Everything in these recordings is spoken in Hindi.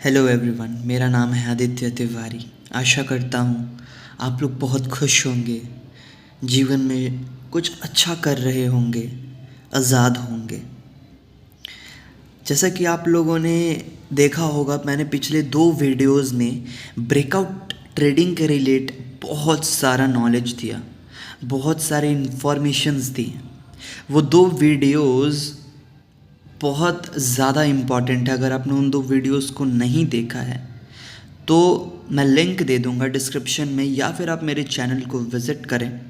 हेलो एवरीवन, मेरा नाम है आदित्य तिवारी। आशा करता हूँ आप लोग बहुत खुश होंगे, जीवन में कुछ अच्छा कर रहे होंगे, आज़ाद होंगे। जैसा कि आप लोगों ने देखा होगा, मैंने पिछले 2 वीडियोज़ में ब्रेकआउट ट्रेडिंग के रिलेट बहुत सारा नॉलेज दिया, बहुत सारे इन्फॉर्मेशंस दी। वो 2 वीडियोज़ बहुत ज़्यादा इम्पॉर्टेंट है। अगर आपने उन 2 वीडियोस को नहीं देखा है तो मैं लिंक दे दूंगा डिस्क्रिप्शन में, या फिर आप मेरे चैनल को विज़िट करें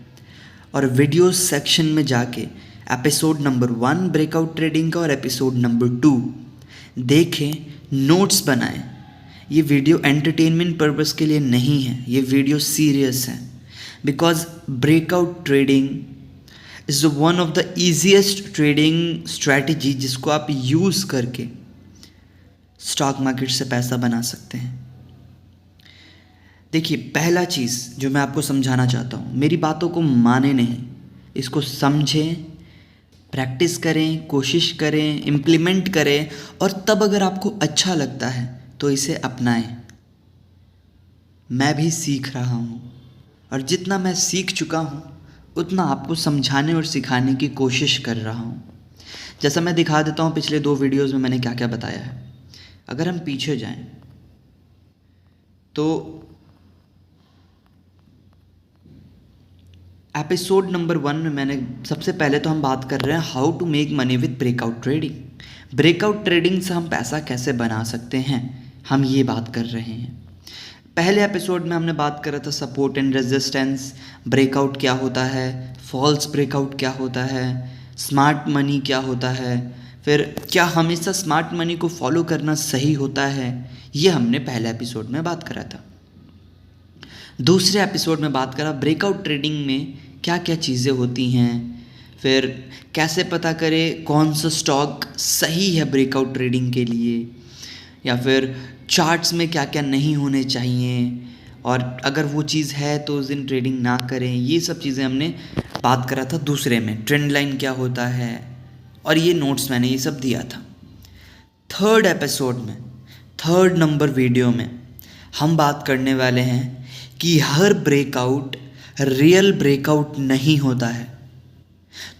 और वीडियोस सेक्शन में जाके एपिसोड नंबर 1 ब्रेकआउट ट्रेडिंग का और एपिसोड नंबर 2 देखें, नोट्स बनाएं। ये वीडियो एंटरटेनमेंट पर्पस के लिए नहीं है, ये वीडियो सीरियस है। Because breakout trading is one of the easiest trading strategy जिसको आप यूज़ करके स्टॉक मार्केट से पैसा बना सकते हैं। देखिए, पहला चीज़ जो मैं आपको समझाना चाहता हूँ, मेरी बातों को माने नहीं, इसको समझें, प्रैक्टिस करें, कोशिश करें, इम्प्लीमेंट करें, और तब अगर आपको अच्छा लगता है तो इसे अपनाएं। मैं भी सीख रहा हूँ, और जितना मैं सीख चुका हूँ उतना आपको समझाने और सिखाने की कोशिश कर रहा हूँ। जैसा मैं दिखा देता हूँ पिछले 2 वीडियोज़ में मैंने क्या क्या बताया है। अगर हम पीछे जाएं तो एपिसोड नंबर 1 में मैंने सबसे पहले तो हम बात कर रहे हैं how to make money with breakout trading. Breakout trading से हम पैसा कैसे बना सकते हैं, हम ये बात कर रहे हैं। पहले एपिसोड में हमने बात करा था सपोर्ट एंड रेजिस्टेंस, ब्रेकआउट क्या होता है, फॉल्स ब्रेकआउट क्या होता है, स्मार्ट मनी क्या होता है, फिर क्या हमेशा स्मार्ट मनी को फॉलो करना सही होता है, ये हमने पहले एपिसोड में बात करा था। दूसरे एपिसोड में बात करा ब्रेकआउट ट्रेडिंग में क्या क्या चीज़ें होती हैं, फिर कैसे पता करें कौन सा स्टॉक सही है ब्रेकआउट ट्रेडिंग के लिए, या फिर चार्ट्स में क्या क्या नहीं होने चाहिए, और अगर वो चीज़ है तो उस दिन ट्रेडिंग ना करें। ये सब चीज़ें हमने बात करा था दूसरे में। ट्रेंड लाइन क्या होता है, और ये नोट्स मैंने ये सब दिया था। थर्ड एपिसोड में, थर्ड नंबर वीडियो में हम बात करने वाले हैं कि हर ब्रेकआउट रियल ब्रेकआउट नहीं होता है।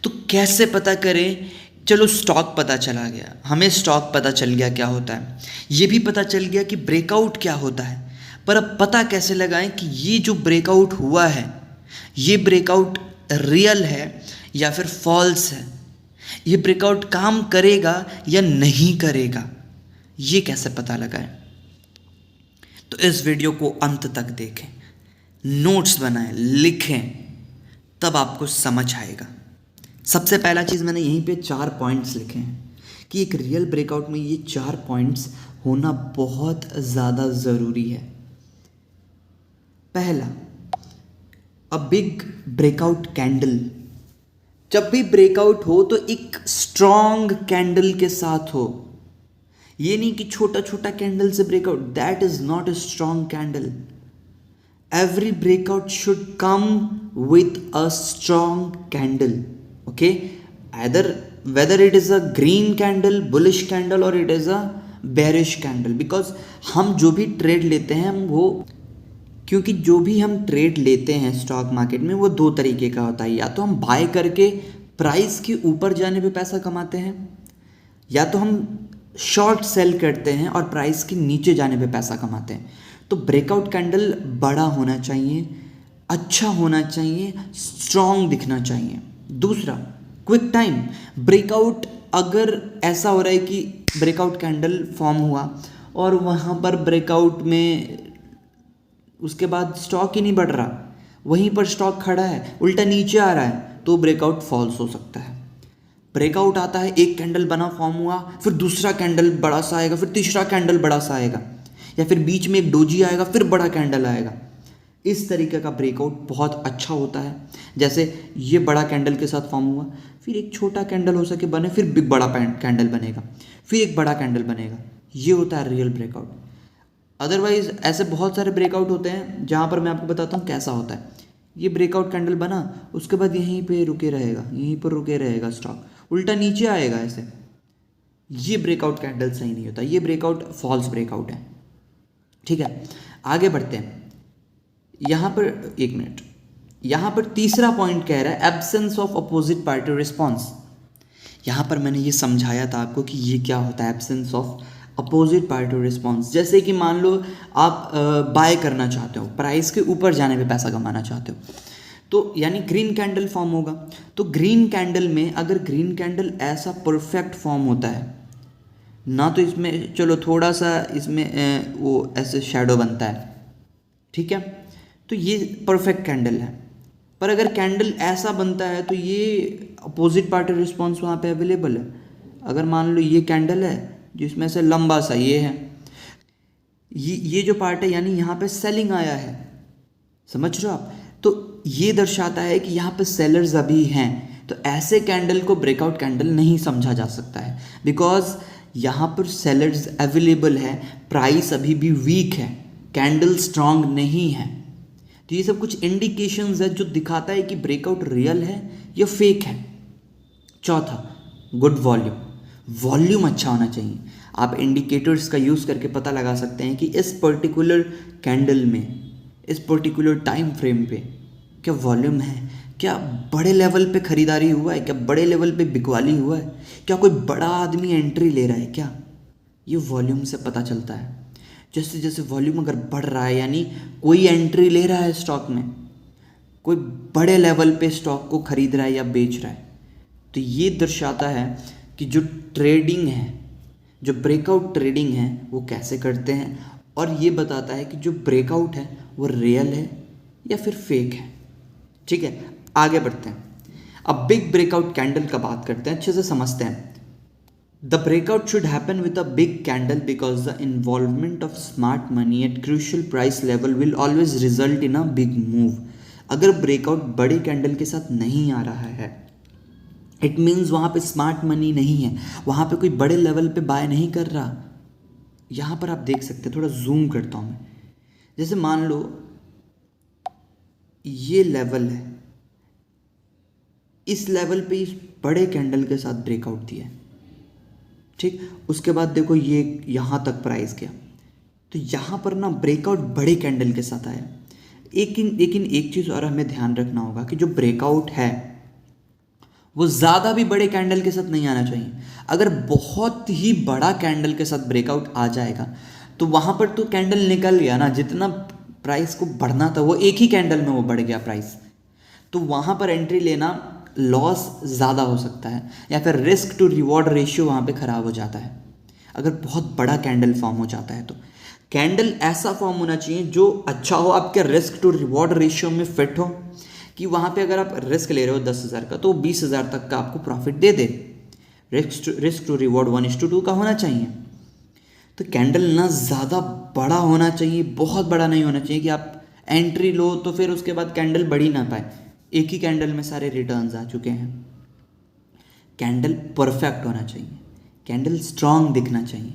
तो कैसे पता करें? चलो, स्टॉक पता चला गया, हमें स्टॉक पता चल गया क्या होता है, ये भी पता चल गया कि ब्रेकआउट क्या होता है। पर अब पता कैसे लगाएं कि ये जो ब्रेकआउट हुआ है ये ब्रेकआउट रियल है या फिर फॉल्स है, ये ब्रेकआउट काम करेगा या नहीं करेगा, ये कैसे पता लगाएं? तो इस वीडियो को अंत तक देखें, नोट्स बनाएं, लिखें, तब आपको समझ आएगा। सबसे पहला चीज़ मैंने यहीं पे 4 पॉइंट्स लिखे हैं कि एक रियल ब्रेकआउट में ये 4 पॉइंट्स होना बहुत ज़्यादा ज़रूरी है। पहला, अ बिग ब्रेकआउट कैंडल। जब भी ब्रेकआउट हो तो एक स्ट्रॉन्ग कैंडल के साथ हो। ये नहीं कि छोटा छोटा कैंडल से breakout, that is not a strong candle. Every breakout should come with a strong candle, okay? Either whether it is a green candle, bullish candle, or it is a bearish candle, because हम जो भी ट्रेड लेते हैं क्योंकि जो भी हम ट्रेड लेते हैं स्टॉक मार्केट में वो 2 तरीके का होता है। या तो हम बाय करके प्राइस के ऊपर जाने पे पैसा कमाते हैं, या तो हम शॉर्ट सेल करते हैं और प्राइस के नीचे जाने पे पैसा कमाते हैं। तो ब्रेकआउट कैंडल बड़ा होना चाहिए, अच्छा होना चाहिए, स्ट्रॉन्ग दिखना चाहिए। दूसरा, क्विक टाइम। ब्रेकआउट अगर ऐसा हो रहा है कि ब्रेकआउट कैंडल फॉर्म हुआ और वहाँ पर ब्रेकआउट में उसके बाद स्टॉक ही नहीं बढ़ रहा, वहीं पर स्टॉक खड़ा है, उल्टा नीचे आ रहा है, तो ब्रेकआउट फॉल्स हो सकता है। ब्रेकआउट आता है, एक कैंडल बना, फॉर्म हुआ, फिर दूसरा कैंडल बड़ा सा आएगा, फिर तीसरा कैंडल बड़ा सा आएगा, या फिर बीच में एक डोजी आएगा, फिर बड़ा कैंडल आएगा। इस तरीके का ब्रेकआउट बहुत अच्छा होता है। जैसे ये बड़ा कैंडल के साथ फॉर्म हुआ, फिर एक छोटा कैंडल हो सके बने, फिर बिग बड़ा कैंडल बनेगा, फिर एक बड़ा कैंडल बनेगा। ये होता है रियल ब्रेकआउट। अदरवाइज ऐसे बहुत सारे ब्रेकआउट होते हैं जहाँ पर मैं आपको बताता हूँ कैसा होता है। ये ब्रेकआउट कैंडल बना, उसके बाद यहीं पे रुके रहेगा, यहीं पर रुके रहेगा स्टॉक, उल्टा नीचे आएगा ऐसे। ये ब्रेकआउट कैंडल सही नहीं होता, ये ब्रेकआउट फॉल्स ब्रेकआउट है। ठीक है, आगे बढ़ते हैं। यहाँ पर एक मिनट, यहाँ पर तीसरा पॉइंट कह रहा है absence of opposite party response. यहाँ पर मैंने ये समझाया था आपको कि ये क्या होता है absence of opposite party response. जैसे कि मान लो आप बाय करना चाहते हो, प्राइस के ऊपर जाने पे पैसा कमाना चाहते हो, तो यानी ग्रीन कैंडल फॉर्म होगा। तो ग्रीन कैंडल में अगर ग्रीन कैंडल ऐसा परफेक्ट फॉर्म होता है ना, तो इसमें चलो थोड़ा सा इसमें वो ऐसे शेडो बनता है, ठीक है, तो ये परफेक्ट कैंडल है। पर अगर कैंडल ऐसा बनता है तो ये अपोजिट पार्टी रिस्पॉन्स वहाँ पे अवेलेबल है। अगर मान लो ये कैंडल है जिसमें से लंबा सा ये है, ये जो पार्ट है यानी यहाँ पे सेलिंग आया है, समझ रहे हो आप? तो ये दर्शाता है कि यहाँ पे सेलर्स अभी हैं। तो ऐसे कैंडल को ब्रेकआउट कैंडल नहीं समझा जा सकता है, बिकॉज यहाँ पर सेलर्स अवेलेबल है, प्राइस अभी भी वीक है, कैंडल स्ट्रांग नहीं है। तो ये सब कुछ इंडिकेशंस है जो दिखाता है कि ब्रेकआउट रियल है या फेक है। चौथा, गुड वॉल्यूम। वॉल्यूम अच्छा होना चाहिए। आप इंडिकेटर्स का यूज़ करके पता लगा सकते हैं कि इस पर्टिकुलर कैंडल में, इस पर्टिकुलर टाइम फ्रेम पे क्या वॉल्यूम है, क्या बड़े लेवल पे ख़रीदारी हुआ है, क्या बड़े लेवल पे बिकवाली हुआ है, क्या कोई बड़ा आदमी एंट्री ले रहा है क्या। ये वॉल्यूम से पता चलता है। जैसे जैसे वॉल्यूम अगर बढ़ रहा है यानी कोई एंट्री ले रहा है स्टॉक में, कोई बड़े लेवल पे स्टॉक को खरीद रहा है या बेच रहा है, तो ये दर्शाता है कि जो ट्रेडिंग है, जो ब्रेकआउट ट्रेडिंग है वो कैसे करते हैं, और ये बताता है कि जो ब्रेकआउट है वो रियल है या फिर फेक है। ठीक है, आगे बढ़ते हैं। अब बिग ब्रेकआउट कैंडल का बात करते हैं, अच्छे से समझते हैं। The breakout should happen with a big candle because the involvement of smart money at crucial price level will always result in a big move. अगर ब्रेकआउट बड़े कैंडल के साथ नहीं आ रहा है, इट मीन्स वहाँ पे स्मार्ट मनी नहीं है, वहाँ पे कोई बड़े लेवल पे बाय नहीं कर रहा। यहाँ पर आप देख सकते हैं, थोड़ा जूम करता हूँ मैं। जैसे मान लो ये लेवल है, इस लेवल पे इस बड़े कैंडल के साथ ब्रेकआउट दिया है, ठीक, उसके बाद देखो ये यहाँ तक प्राइस गया, तो यहाँ पर ना ब्रेकआउट बड़े कैंडल के साथ आया। लेकिन एक चीज़ और हमें ध्यान रखना होगा कि जो ब्रेकआउट है वो ज़्यादा भी बड़े कैंडल के साथ नहीं आना चाहिए। अगर बहुत ही बड़ा कैंडल के साथ ब्रेकआउट आ जाएगा तो वहाँ पर तो कैंडल निकल गया ना, जितना प्राइस को बढ़ना था वो एक ही कैंडल में वो बढ़ गया प्राइस, तो वहाँ पर एंट्री लेना लॉस ज़्यादा हो सकता है, या फिर रिस्क टू रिवॉर्ड रेशियो वहाँ पे ख़राब हो जाता है अगर बहुत बड़ा कैंडल फॉर्म हो जाता है। तो कैंडल ऐसा फॉर्म होना चाहिए जो अच्छा हो, आपके रिस्क टू रिवॉर्ड रेशियो में फिट हो, कि वहाँ पे अगर आप रिस्क ले रहे हो 10,000 का तो 20,000 तक का आपको प्रॉफिट दे दे। रिस्क टू रिवॉर्ड 1:2 का होना चाहिए। तो कैंडल ना ज़्यादा बड़ा होना चाहिए, बहुत बड़ा नहीं होना चाहिए कि आप एंट्री लो तो फिर उसके बाद कैंडल बढ़ ही ना पाए, एक ही कैंडल में सारे रिटर्न्स आ चुके हैं। कैंडल परफेक्ट होना चाहिए, कैंडल स्ट्रांग दिखना चाहिए,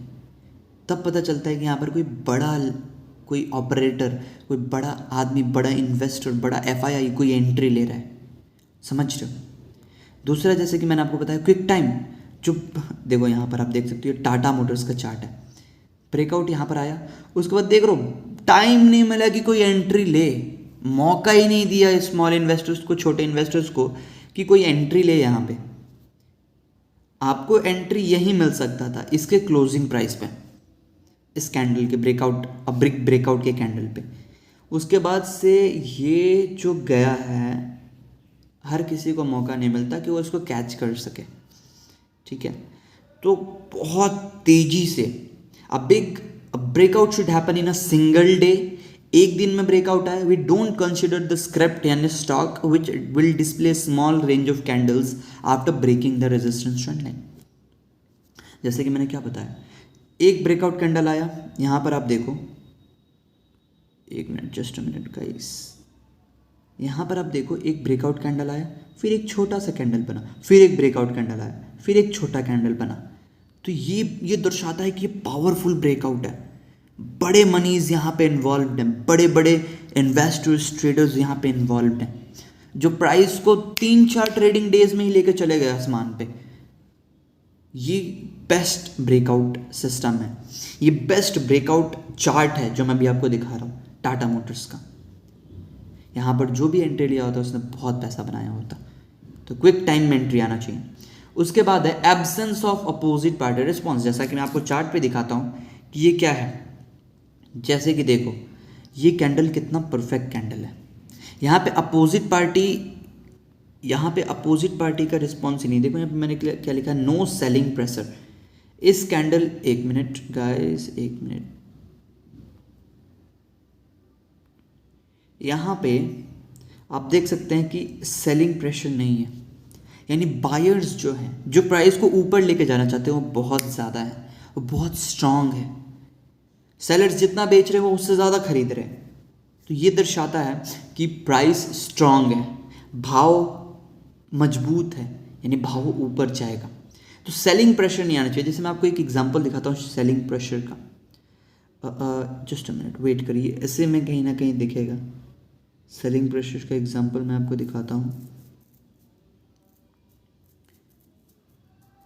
तब पता चलता है कि यहाँ पर कोई ऑपरेटर, कोई बड़ा आदमी, बड़ा इन्वेस्टर, बड़ा एफआईआई कोई एंट्री ले रहा है। समझ रहे हो? दूसरा, जैसे कि मैंने आपको बताया क्विक टाइम, जो देखो यहाँ पर आप देख सकते हो टाटा मोटर्स का चार्ट है, ब्रेकआउट यहाँ पर आया, उसके बाद देख रहे हो टाइम नहीं मिला कि कोई एंट्री ले, मौका ही नहीं दिया स्मॉल इन्वेस्टर्स को, छोटे इन्वेस्टर्स को कि कोई एंट्री ले। यहाँ पे आपको एंट्री यही मिल सकता था इसके क्लोजिंग प्राइस पे, इस कैंडल के ब्रेकआउट के कैंडल पे। उसके बाद से ये जो गया है, हर किसी को मौका नहीं मिलता कि वो इसको कैच कर सके। ठीक है, तो बहुत तेजी से big breakout should happen in a single day. एक दिन में ब्रेकआउट आए, we don't consider the script यानी stock which will display small range of candles after breaking the resistance trend line. जैसे कि मैंने क्या बताया, एक ब्रेकआउट कैंडल आया, यहाँ पर आप देखो, एक minute, just a minute guys, यहाँ पर आप देखो एक ब्रेकआउट कैंडल आया, फिर एक छोटा सा कैंडल बना, फिर एक ब्रेकआउट कैंडल आया, फिर एक छोटा कैंडल बना। तो ये दर्शाता है कि ये पावरफुल ब्रेकआउट है, बड़े मनीज यहाँ पे इन्वॉल्व हैं, बड़े बड़े इन्वेस्टर्स, ट्रेडर्स यहाँ पे इन्वॉल्व हैं, जो प्राइस को 3-4 ट्रेडिंग डेज में ही लेके चले गए आसमान पे। ये बेस्ट ब्रेकआउट सिस्टम है, ये बेस्ट ब्रेकआउट चार्ट है जो मैं अभी आपको दिखा रहा हूँ टाटा मोटर्स का। यहाँ पर जो भी एंट्री लिया होता है उसने बहुत पैसा बनाया होता, तो क्विक टाइम में एंट्री आना चाहिए। उसके बाद है absence of opposite party response, जैसा कि मैं आपको चार्ट पे दिखाता हूँ कि ये क्या है। जैसे कि देखो ये कैंडल कितना परफेक्ट कैंडल है, यहाँ पे अपोजिट पार्टी का रिस्पॉन्स ही नहीं। देखो यहाँ पे मैंने क्या लिखा है, नो सेलिंग प्रेशर। इस कैंडल, एक मिनट गाइस, एक मिनट, यहाँ पे आप देख सकते हैं कि सेलिंग प्रेशर नहीं है, यानी बायर्स जो हैं, जो प्राइस को ऊपर लेके जाना चाहते हैं वो बहुत ज़्यादा है, वो बहुत स्ट्रांग है। सेलर्स जितना बेच रहे हैं वो उससे ज़्यादा खरीद रहे हैं, तो ये दर्शाता है कि प्राइस स्ट्रांग है, भाव मजबूत है, यानी भाव ऊपर जाएगा। तो सेलिंग प्रेशर नहीं आना चाहिए। जैसे मैं आपको एक एग्जांपल दिखाता हूँ सेलिंग प्रेशर का। जस्ट अ मिनट वेट करिए, ऐसे में कहीं ना कहीं दिखेगा सेलिंग प्रेशर का एग्जांपल मैं आपको दिखाता हूँ।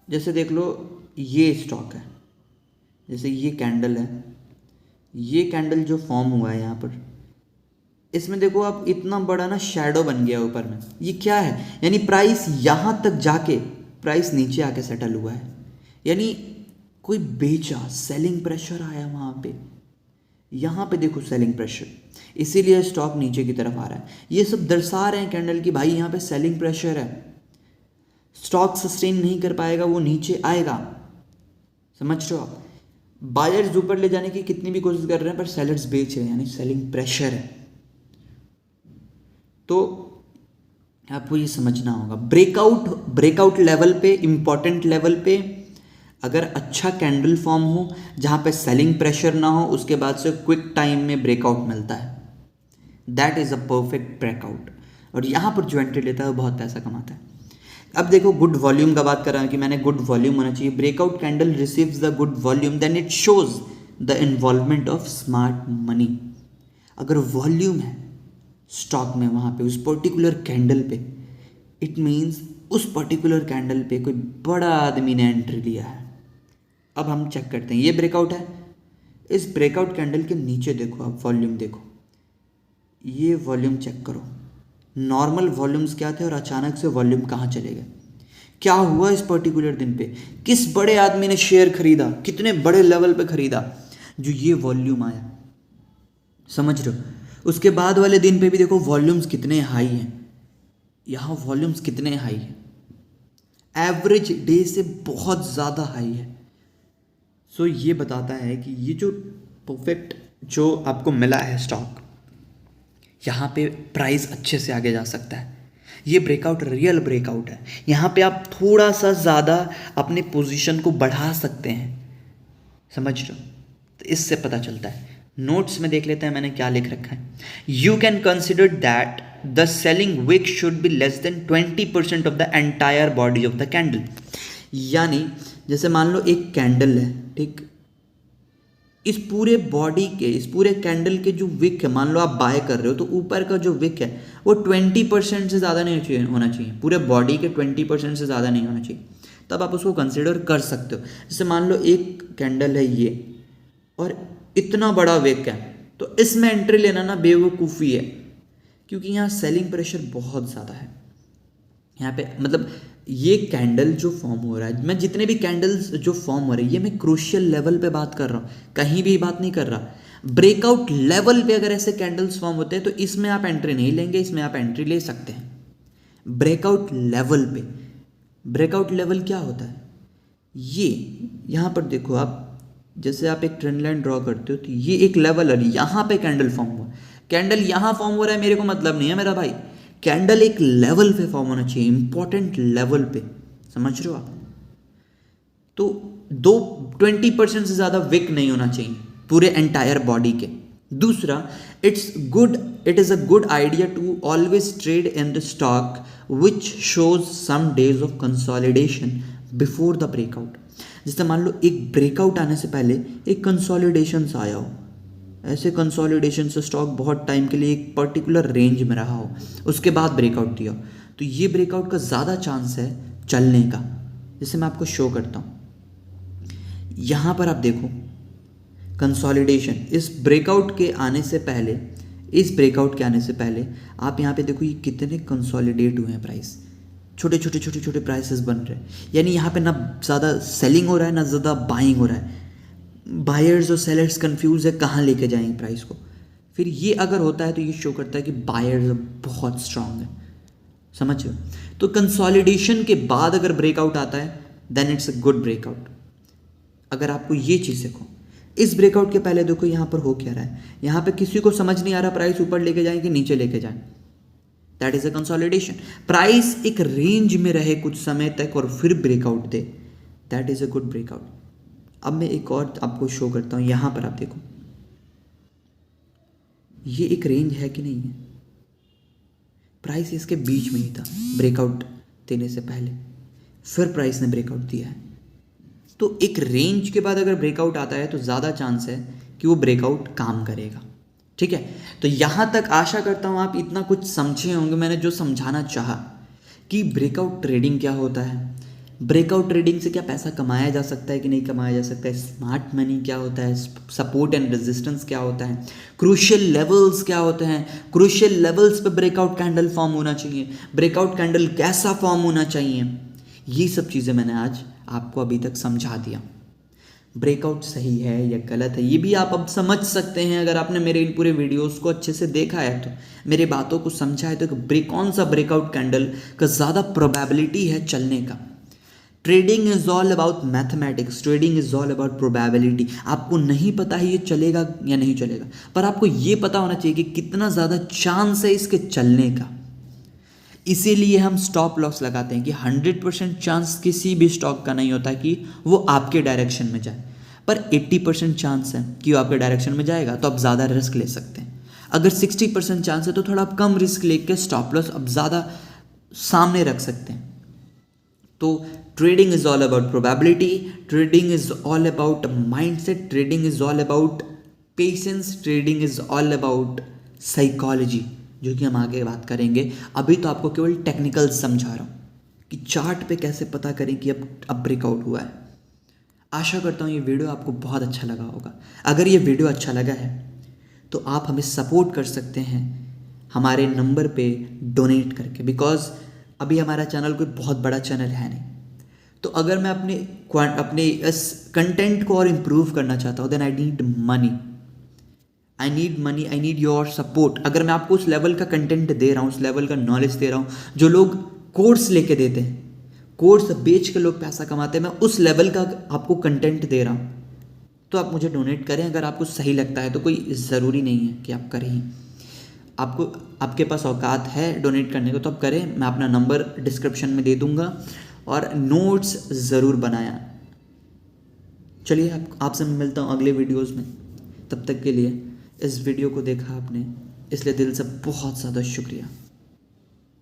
जैसे देख लो ये स्टॉक है, जैसे ये कैंडल है, ये कैंडल जो फॉर्म हुआ है यहाँ पर, इसमें देखो आप इतना बड़ा ना शैडो बन गया ऊपर में। ये क्या है, यानी प्राइस यहाँ तक जाके प्राइस नीचे आके सेटल हुआ है, यानी कोई बेचा, सेलिंग प्रेशर आया वहाँ पे। यहाँ पे देखो सेलिंग प्रेशर, इसीलिए स्टॉक नीचे की तरफ आ रहा है। ये सब दर्शा रहे हैं कैंडल की भाई यहाँ पे सेलिंग प्रेशर है, स्टॉक सस्टेन नहीं कर पाएगा, वो नीचे आएगा। समझ रहे हो आप, बायर्स ऊपर ले जाने की कितनी भी कोशिश कर रहे हैं पर सेलर्स बेच रहे हैं, यानी सेलिंग प्रेशर है। तो आपको ये समझना होगा ब्रेकआउट लेवल पे, इंपॉर्टेंट लेवल पे अगर अच्छा कैंडल फॉर्म हो जहाँ पे सेलिंग प्रेशर ना हो, उसके बाद से क्विक टाइम में ब्रेकआउट मिलता है, that is a perfect breakout. और यहाँ पर जो एंट्री लेता है वो बहुत पैसा कमाता है। अब देखो गुड वॉल्यूम का बात कर रहा हूँ कि मैंने गुड वॉल्यूम होना चाहिए। Breakout candle receives the good volume then it shows the involvement of smart money. अगर वॉल्यूम है स्टॉक में वहाँ पे उस पर्टिकुलर कैंडल पे, इट मीन्स उस पर्टिकुलर कैंडल पे कोई बड़ा आदमी ने एंट्री लिया है। अब हम चेक करते हैं, ये ब्रेकआउट है, इस ब्रेकआउट कैंडल के नीचे देखो आप वॉल्यूम देखो, ये वॉल्यूम चेक करो, नॉर्मल वॉल्यूम्स क्या थे और अचानक से वॉल्यूम कहाँ चले गए, क्या हुआ इस पर्टिकुलर दिन पे, किस बड़े आदमी ने शेयर खरीदा, कितने बड़े लेवल पे खरीदा जो ये वॉल्यूम आया। समझ रहे हो, उसके बाद वाले दिन पे भी देखो वॉल्यूम्स कितने हाई हैं, यहाँ वॉल्यूम्स कितने हाई हैं, एवरेज डे से बहुत ज़्यादा हाई है। सो ये बताता है कि ये जो परफेक्ट जो आपको मिला है स्टॉक, यहाँ पे प्राइस अच्छे से आगे जा सकता है। ये ब्रेकआउट रियल ब्रेकआउट है, यहाँ पे आप थोड़ा सा ज़्यादा अपने पोजीशन को बढ़ा सकते हैं। समझ रहे हो, तो इससे पता चलता है। नोट्स में देख लेते हैं मैंने क्या लिख रखा है। You can consider that the selling wick should be less than 20% of the entire body of the candle. यानी जैसे मान लो एक कैंडल है, ठीक, इस पूरे बॉडी के, इस पूरे कैंडल के जो विक है, मान लो आप बाय कर रहे हो, तो ऊपर का जो विक है वो 20% से ज़्यादा नहीं होना चाहिए, पूरे बॉडी के 20% से ज़्यादा नहीं होना चाहिए, तब आप उसको कंसिडर कर सकते हो। जैसे मान लो एक कैंडल है ये और इतना बड़ा विक है, तो इसमें एंट्री लेना ना बेवकूफ़ी है, क्योंकि यहाँ सेलिंग प्रेशर बहुत ज़्यादा है। यहाँ पे मतलब ये कैंडल जो फॉर्म हो रहा है, मैं जितने भी कैंडल्स जो फॉर्म हो रही है, ये मैं क्रूशियल लेवल पे बात कर रहा हूँ, कहीं भी बात नहीं कर रहा। ब्रेकआउट लेवल पे अगर ऐसे कैंडल्स फॉर्म होते हैं तो इसमें आप एंट्री नहीं लेंगे, इसमें आप एंट्री ले सकते हैं। ब्रेकआउट लेवल पे, ब्रेकआउट लेवल क्या होता है, ये यहाँ पर देखो आप, जैसे आप एक ट्रेंड लाइन ड्रॉ करते हो तो ये एक लेवल है, यहाँ पे कैंडल फॉर्म हुआ, कैंडल यहाँ फॉर्म हो रहा है, मेरे को मतलब नहीं है मेरा भाई, कैंडल एक लेवल पे फॉर्म होना चाहिए, इंपॉर्टेंट लेवल पे। समझ रहे हो आप, तो 20% से ज़्यादा विक नहीं होना चाहिए पूरे एंटायर बॉडी के। दूसरा, it is a good idea to always trade in the stock which shows some days of consolidation before the breakout. जैसे मान लो एक ब्रेकआउट आने से पहले एक कंसोलिडेशन आया हो, ऐसे कंसोलिडेशन से स्टॉक बहुत टाइम के लिए एक पर्टिकुलर रेंज में रहा हो, उसके बाद ब्रेकआउट दिया, तो ये ब्रेकआउट का ज़्यादा चांस है चलने का। जैसे मैं आपको शो करता हूँ, यहाँ पर आप देखो कंसोलिडेशन, इस ब्रेकआउट के आने से पहले, आप यहाँ पे देखो ये कितने कंसोलिडेट हुए हैं प्राइस, छोटे छोटे प्राइसेस बन रहे हैं। यानी यहाँ पे ना ज़्यादा सेलिंग हो रहा है ना ज़्यादा बाइंग हो रहा है। बायर्स और सेलर्स कंफ्यूज है कहाँ लेके जाएंगे प्राइस को। फिर ये अगर होता है तो ये शो करता है कि बायर्स बहुत स्ट्रांग है, समझ रहे हो। तो कंसोलिडेशन के बाद अगर ब्रेकआउट आता है then it's a good breakout. अगर आपको ये चीज़ देखो, इस ब्रेकआउट के पहले देखो यहाँ पर हो क्या रहा है। यहाँ पे किसी को समझ नहीं आ रहा प्राइस ऊपर लेके जाए कि नीचे लेके जाए, that is a consolidation. Price एक रेंज में रहे कुछ समय तक और फिर breakout they, that is a good breakout. अब मैं एक और आपको शो करता हूँ, यहाँ पर आप देखो ये एक रेंज है कि नहीं है। प्राइस इसके बीच में ही था ब्रेकआउट देने से पहले, फिर प्राइस ने ब्रेकआउट दिया है। तो एक रेंज के बाद अगर ब्रेकआउट आता है तो ज़्यादा चांस है कि वो ब्रेकआउट काम करेगा, ठीक है। तो यहाँ तक आशा करता हूँ आप इतना कुछ समझे होंगे। मैंने जो समझाना चाहा कि ब्रेकआउट ट्रेडिंग क्या होता है, ब्रेकआउट ट्रेडिंग से क्या पैसा कमाया जा सकता है कि नहीं कमाया जा सकता है, स्मार्ट मनी क्या होता है, सपोर्ट एंड रेजिस्टेंस क्या होता है, क्रूशियल लेवल्स क्या होते हैं, क्रूशियल लेवल्स पे ब्रेकआउट कैंडल फॉर्म होना चाहिए, ब्रेकआउट कैंडल कैसा फॉर्म होना चाहिए, ये सब चीज़ें मैंने आज आपको अभी तक समझा दिया। ब्रेकआउट सही है या गलत है ये भी आप अब समझ सकते हैं अगर आपने मेरे इन पूरे वीडियोस को अच्छे से देखा है, तो मेरे बातों को समझा है तो कौन सा ब्रेकआउट कैंडल का ज़्यादा प्रोबेबिलिटी है चलने का। Trading is all about mathematics, trading is all about probability. आपको नहीं पता है ये चलेगा या नहीं चलेगा, पर आपको ये पता होना चाहिए कि कितना ज़्यादा चांस है इसके चलने का। इसीलिए हम स्टॉप लॉस लगाते हैं कि 100% चांस किसी भी स्टॉक का नहीं होता कि वो आपके डायरेक्शन में जाए, पर 80% चांस है कि वो आपके डायरेक्शन में जाएगा, तो आप ज़्यादा रिस्क ले सकते हैं। अगर 60% चांस है तो थोड़ा आप कम रिस्क लेके स्टॉप लॉस अब ज़्यादा सामने रख सकते हैं। तो trading is all about probability, trading is all about mindset, trading is all about patience, trading is all about psychology, जो कि हम आगे बात करेंगे। अभी तो आपको केवल टेक्निकल समझा रहा हूँ कि चार्ट पे कैसे पता करें कि अब ब्रेकआउट हुआ है। आशा करता हूँ ये वीडियो आपको बहुत अच्छा लगा होगा। अगर ये वीडियो अच्छा लगा है तो आप हमें सपोर्ट कर सकते हैं हमारे नंबर पे डोनेट करके, बिकॉज अभी हमारा चैनल कोई बहुत बड़ा चैनल है नहीं। तो अगर मैं अपने इस कंटेंट को और इम्प्रूव करना चाहता हूँ then I need money, I need your support. अगर मैं आपको उस लेवल का कंटेंट दे रहा हूँ, उस लेवल का नॉलेज दे रहा हूँ जो लोग कोर्स लेके देते हैं, कोर्स बेच के लोग पैसा कमाते हैं, मैं उस लेवल का आपको कंटेंट दे रहा हूँ, तो आप मुझे डोनेट करें। अगर आपको सही लगता है तो कोई ज़रूरी नहीं है कि आप करें ही, आपके पास औकात है डोनेट करने को तो आप करें। मैं अपना नंबर डिस्क्रिप्शन में दे दूँगा और नोट्स ज़रूर बनाया। चलिए आपसे मैं मिलता हूँ अगले वीडियोज़ में। तब तक के लिए इस वीडियो को देखा आपने इसलिए दिल से बहुत ज़्यादा शुक्रिया।